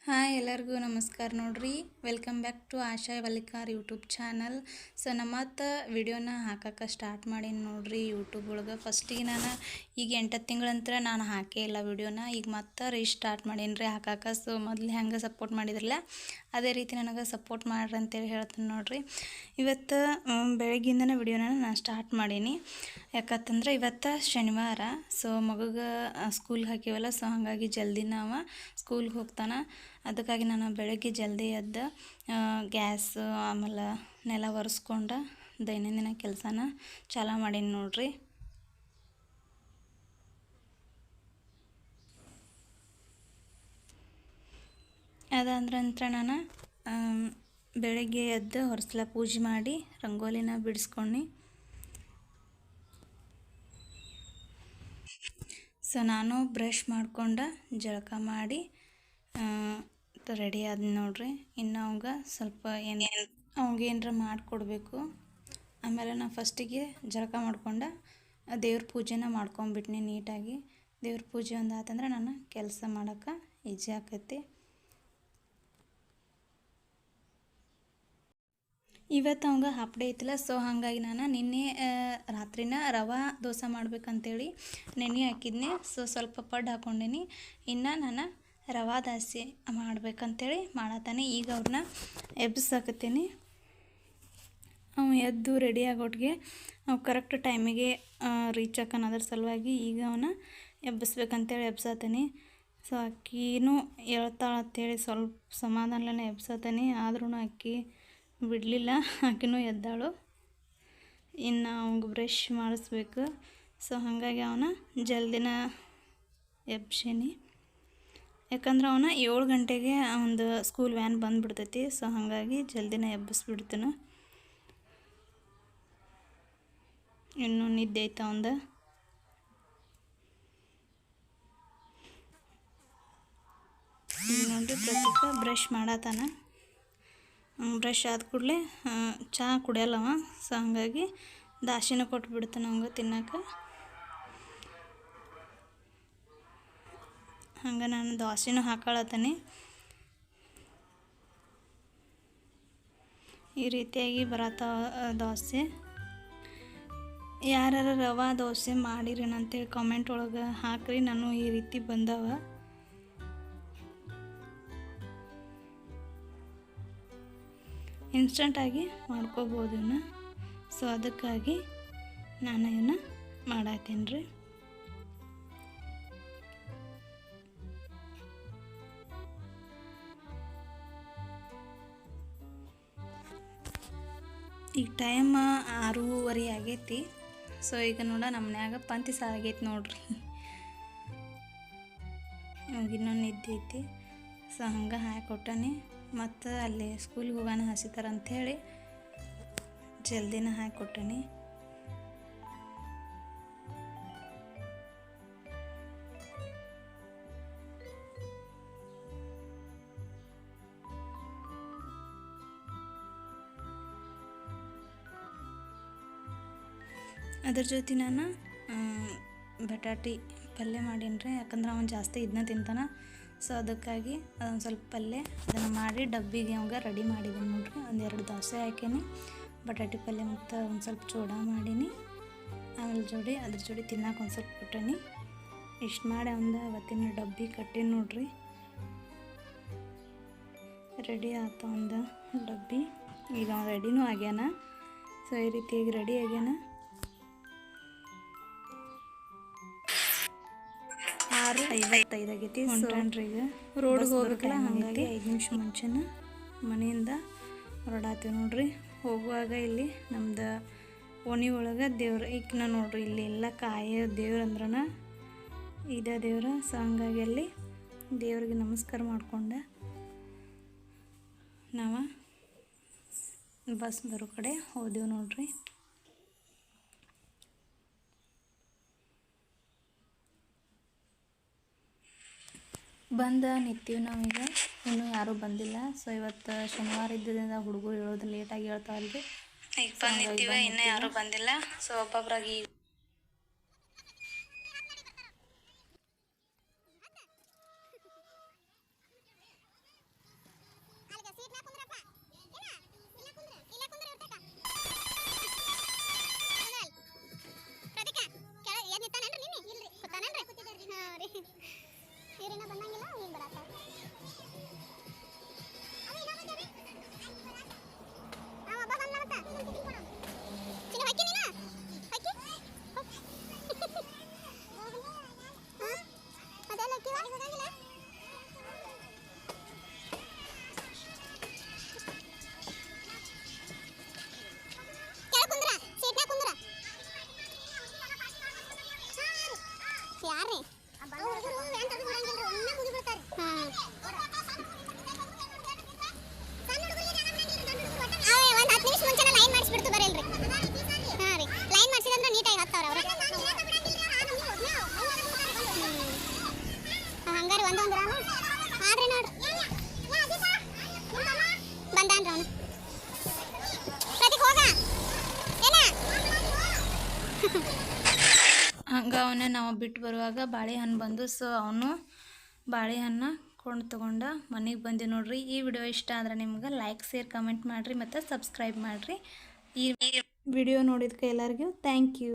Hi ಎಲ್ಲರಿಗೂ ನಮಸ್ಕಾರ ನೋಡ್ರಿ. Welcome back to Asha Valikar YouTube channel. So ನಮ್ಮತ್ತ ವಿಡಿಯೋನ ಹಾಕಕ್ಕೆ ಸ್ಟಾರ್ಟ್ ಮಾಡೀನಿ ನೋಡ್ರಿ ಯೂಟ್ಯೂಬ್ ಒಳಗೆ. ಫಸ್ಟಿಗೆ ನಾನು ಈಗ 8 ತಿಂಗಳಂತರ ನಾನು ಹಾಕೇ ಇಲ್ಲ ವಿಡಿಯೋನ. ಈಗ ಮತ್ತೆ ರೀಸ್ಟಾರ್ಟ್ ಮಾಡೀನಿ ರೀ ಹಾಕಕ್ಕೆ. ಸೊ ಮೊದಲು ಹೆಂಗೆ ಸಪೋರ್ಟ್ ಮಾಡಿದ್ರಲ್ಲ ಅದೇ ರೀತಿ ನನಗೆ ಸಪೋರ್ಟ್ ಮಾಡ್ರಿ ಅಂತೇಳಿ ಹೇಳ್ತೀನಿ ನೋಡ್ರಿ. ಇವತ್ತು ಬೆಳಗ್ಗಿಂದನೇ ವಿಡಿಯೋನ ನಾನು ಸ್ಟಾರ್ಟ್ ಮಾಡೀನಿ. ಯಾಕಂತಂದ್ರೆ ಇವತ್ತು ಶನಿವಾರ. ಸೊ ಮಗುಗೆ ಸ್ಕೂಲ್ಗೆ ಹಾಕಿವಲ್ಲ, ಸೊ ಹಾಗಾಗಿ ಜಲ್ದಿ ನಾವು ಸ್ಕೂಲ್ಗೆ ಹೋಗ್ತಾನೆ. ಅದಕ್ಕಾಗಿ ನಾನು ಬೆಳಗ್ಗೆ ಜಲ್ದಿ ಎದ್ದು ಗ್ಯಾಸ್ ಆಮೇಲೆ ನೆಲ ಒರೆಸ್ಕೊಂಡು ದೈನಂದಿನ ಕೆಲಸನ ಚಾಲು ಮಾಡೀನಿ ನೋಡ್ರಿ. ಅದಾದ ನಂತರ ನಾನು ಬೆಳಗ್ಗೆ ಎದ್ದು ಹೊರಸ್ಲ ಪೂಜೆ ಮಾಡಿ ರಂಗೋಲಿನ ಬಿಡಿಸ್ಕೊಂಡು ಸೊ ನಾನು ಬ್ರಷ್ ಮಾಡ್ಕೊಂಡು ಜಳಕ ಮಾಡಿ ರೆಡಿ ಆದ ನೋಡ್ರಿ. ಇನ್ನು ಅವಂಗೆ ಸ್ವಲ್ಪ ಅವಂಗೇನರ ಮಾಡಿಕೊಡ್ಬೇಕು. ಆಮೇಲೆ ನಾನು ಫಸ್ಟಿಗೆ ಜಳಕ ಮಾಡ್ಕೊಂಡು ದೇವ್ರ ಪೂಜೆನ ಮಾಡ್ಕೊಂಬಿಟ್ನಿ ನೀಟಾಗಿ. ದೇವ್ರ ಪೂಜೆ ಒಂದು ಆತಂದ್ರೆ ನಾನು ಕೆಲಸ ಮಾಡೋಕೆ ಈಜಿ ಆಕೈತಿ. ಇವತ್ತು ಅವಂಗೆ ಹಾಫ್ ಡೇ ಐತಿಲ್ಲ, ಸೊ ಹಾಗಾಗಿ ನಾನು ನಿನ್ನೆ ರಾತ್ರಿನ ರವೆ ದೋಸೆ ಮಾಡ್ಬೇಕಂತೇಳಿ ನೆನೆ ಹಾಕಿದ್ನಿ. ಸೊ ಸ್ವಲ್ಪ ಪಡ್ಡು ಹಾಕ್ಕೊಂಡೀನಿ. ಇನ್ನು ನಾನು ರವೆ ದೋಸೆ ಮಾಡ್ಬೇಕಂತೇಳಿ ಮಾಡತ್ತಾನೆ. ಈಗ ಅವ್ರನ್ನ ಎಬ್ಬಿಸಾಕತ್ತೀನಿ. ಅವ ಎದ್ದು ರೆಡಿ ಆಗೋಟ್ಗೆ ಅವು ಕರೆಕ್ಟ್ ಟೈಮಿಗೆ ರೀಚ್ ಆಕನ. ಅದ್ರ ಸಲುವಾಗಿ ಈಗ ಅವನ್ನ ಎಬ್ಬಿಸ್ಬೇಕಂತೇಳಿ ಎಬ್ಸತ್ತೀನಿ. ಸೊ ಅಕ್ಕಿನೂ ಹೇಳ್ತಾಳಂತೇಳಿ ಸ್ವಲ್ಪ ಸಮಾಧಾನಲೇ ಎಬ್ಸತ್ತೀನಿ. ಆದ್ರೂ ಅಕ್ಕಿ ಬಿಡಲಿಲ್ಲ, ಆಕಿನೂ ಎದ್ದಾಳು. ಇನ್ನು ಅವಂಗೆ ಬ್ರಷ್ ಮಾಡಿಸ್ಬೇಕು. ಸೊ ಹಾಗಾಗಿ ಅವನ ಜಲ್ದಿನ ಎಬ್ಸೀನಿ. ಯಾಕಂದ್ರೆ ಅವನ 7 ಗಂಟೆಗೆ ಒಂದು ಸ್ಕೂಲ್ ವ್ಯಾನ್ ಬಂದುಬಿಡ್ತೈತಿ. ಸೊ ಹಾಗಾಗಿ ಜಲ್ದಿನ ಎಬ್ಬಿಸ್ಬಿಡ್ತೀನಿ. ಇನ್ನೂ ನಿದ್ದೆ ಐತೆ ಅವಂದು. ಈಗ ನೋಡಿರಿ ಪ್ರತೀಕ ಬ್ರಷ್ ಮಾಡತ್ತಾನ. ಬ್ರಷ್ ಆದ ಕೂಡಲೇ ಚಹಾ ಕುಡಿಯಲ್ಲವ. ಸೊ ಹಾಗಾಗಿ ದಾಸಿನ ಕೊಟ್ಬಿಡ್ತಾನೆ ಅವಂಗೆ ತಿನ್ನೋಕೆ. ಹಂಗೆ ನಾನು ದೋಸೆನೂ ಹಾಕೊಳತ್ತೀನಿ. ಈ ರೀತಿಯಾಗಿ ಬರತ್ತಾವ ದೋಸೆ. ಯಾರು ರವೆ ದೋಸೆ ಮಾಡಿರೇನಂತೇಳಿ ಕಾಮೆಂಟ್ ಒಳಗೆ ಹಾಕ್ರಿ. ನಾನು ಈ ರೀತಿ ಬಂದವ. ಇನ್ಸ್ಟಂಟಾಗಿ ಮಾಡ್ಕೋಬೋದು ಇವನ್ನ. ಸೊ ಅದಕ್ಕಾಗಿ ನಾನು ಇವನ್ನ ಮಾಡತ್ತೀನಿ ರೀ. ಈಗ ಟೈಮ್ 6:30 ಆಗೈತಿ. ಸೊ ಈಗ ನೋಡ ನಮ್ಮ ಮನ್ಯಾಗ ಪಂತಿ ಸಾರು ಆಗೈತಿ ನೋಡ್ರಿ. ಇವಾಗ ಇನ್ನೊಂದು ನಿದ್ದೆ ಐತಿ. ಸೊ ಹಂಗೆ ಹಾಕಿ ಕೊಟ್ಟನಿ. ಮತ್ತು ಅಲ್ಲಿ ಸ್ಕೂಲಿಗೆ ಹೋಗೋಣ ಹಸಿತಾರಂಥೇಳಿ ಜಲ್ದಿನ ಹಾಕಿ ಕೊಟ್ಟನಿ. ಅದ್ರ ಜೊತೆ ನಾನು ಬಟಾಟಿ ಪಲ್ಯ ಮಾಡೀನಿ ರೀ. ಯಾಕಂದ್ರೆ ಅವನು ಜಾಸ್ತಿ ಇದನ್ನ ತಿಂತಾನೆ. ಸೊ ಅದಕ್ಕಾಗಿ ಅದೊಂದು ಸ್ವಲ್ಪ ಪಲ್ಯ ಅದನ್ನು ಮಾಡಿ ಡಬ್ಬಿಗೆ ಅವಾಗ ರೆಡಿ ಮಾಡಿದ್ದೀನಿ ನೋಡ್ರಿ. 1-2 ದೋಸೆ ಹಾಕೀನಿ, ಬಟಾಟಿ ಪಲ್ಯ ಮತ್ತು ಒಂದು ಸ್ವಲ್ಪ ಚೂಡ ಮಾಡೀನಿ. ಆಮೇಲೆ ಅದ್ರ ಜೋಡಿ ತಿನ್ನಕ್ಕೆ ಒಂದು ಸ್ವಲ್ಪ ಕೊಟ್ಟೀನಿ. ಇಷ್ಟು ಮಾಡಿ ಅವತ್ತಿನ ಡಬ್ಬಿ ಕಟ್ಟೀನಿ ನೋಡ್ರಿ. ರೆಡಿ ಆತ ಒಂದು ಡಬ್ಬಿ. ಈಗ ರೆಡಿನೂ ಆಗ್ಯಾನ. ಸೊ ಈ ರೀತಿಯಾಗಿ ರೆಡಿ ಆಗ್ಯಾನ. 6:55 ಆಗೈತಿ. ಹೊಂಟಾನ್ರಿ ಈಗ ರೋಡ್ಗೆ ಹೋಗ್ಬೇಕಲ್ಲ, ಹಾಗಾಗಿ 5 ನಿಮಿಷ ಮುಂಚೆನ ಮನೆಯಿಂದ ಹೊರಡಾತೀವಿ ನೋಡ್ರಿ. ಹೋಗುವಾಗ ಇಲ್ಲಿ ನಮ್ದು ಓಣಿ ಒಳಗೆ ದೇವ್ರು ಈಗಿನ ನೋಡ್ರಿ. ಇಲ್ಲಿ ಎಲ್ಲ ಕಾಯೋ ದೇವ್ರು ಅಂದ್ರನ ಇದೇ ದೇವ್ರು. ಸೊ ಹಂಗಾಗಿ ಅಲ್ಲಿ ದೇವ್ರಿಗೆ ನಮಸ್ಕಾರ ಮಾಡ್ಕೊಂಡು ನಾವು ಬಸ್ ಬರೋ ಕಡೆ ಹೋದೆವು ನೋಡ್ರಿ. ಬಂದು ನಿಂತೀವಿ ನಾವೀಗ. ಇನ್ನೂ ಯಾರೂ ಬಂದಿಲ್ಲ. ಸೊ ಇವತ್ತು ಶನಿವಾರ ಇದ್ದರಿಂದ ಹುಡುಗರು ಹೇಳೋದು ಲೇಟಾಗಿ ಹೇಳ್ತಾವಲ್ರಿ. ಈಗ ಬಂದು ನಿಂತೀವಿ, ಇನ್ನೂ ಯಾರೂ ಬಂದಿಲ್ಲ. ಸೊ ಒಬ್ಬೊಬ್ಬರಾಗಿ ಹಂಗೆ ಅವನ್ನ ನಾವು ಬಿಟ್ಟು ಬರುವಾಗ ಬಾಳೆಹಣ್ಣು ಬಂದು ಸೊ ಅವನು ಬಾಳೆಹಣ್ಣು ಕೊಂಡು ತೊಗೊಂಡು ಮನೆಗೆ ಬಂದು ನೋಡ್ರಿ. ಈ ವಿಡಿಯೋ ಇಷ್ಟ ಆದರೆ ನಿಮ್ಗೆ ಲೈಕ್ ಶೇರ್ ಕಮೆಂಟ್ ಮಾಡಿರಿ ಮತ್ತು ಸಬ್ಸ್ಕ್ರೈಬ್ ಮಾಡಿರಿ. ಈ ವಿಡಿಯೋ ನೋಡಿದ್ಕೆ ಎಲ್ಲರಿಗೂ ಥ್ಯಾಂಕ್ ಯು.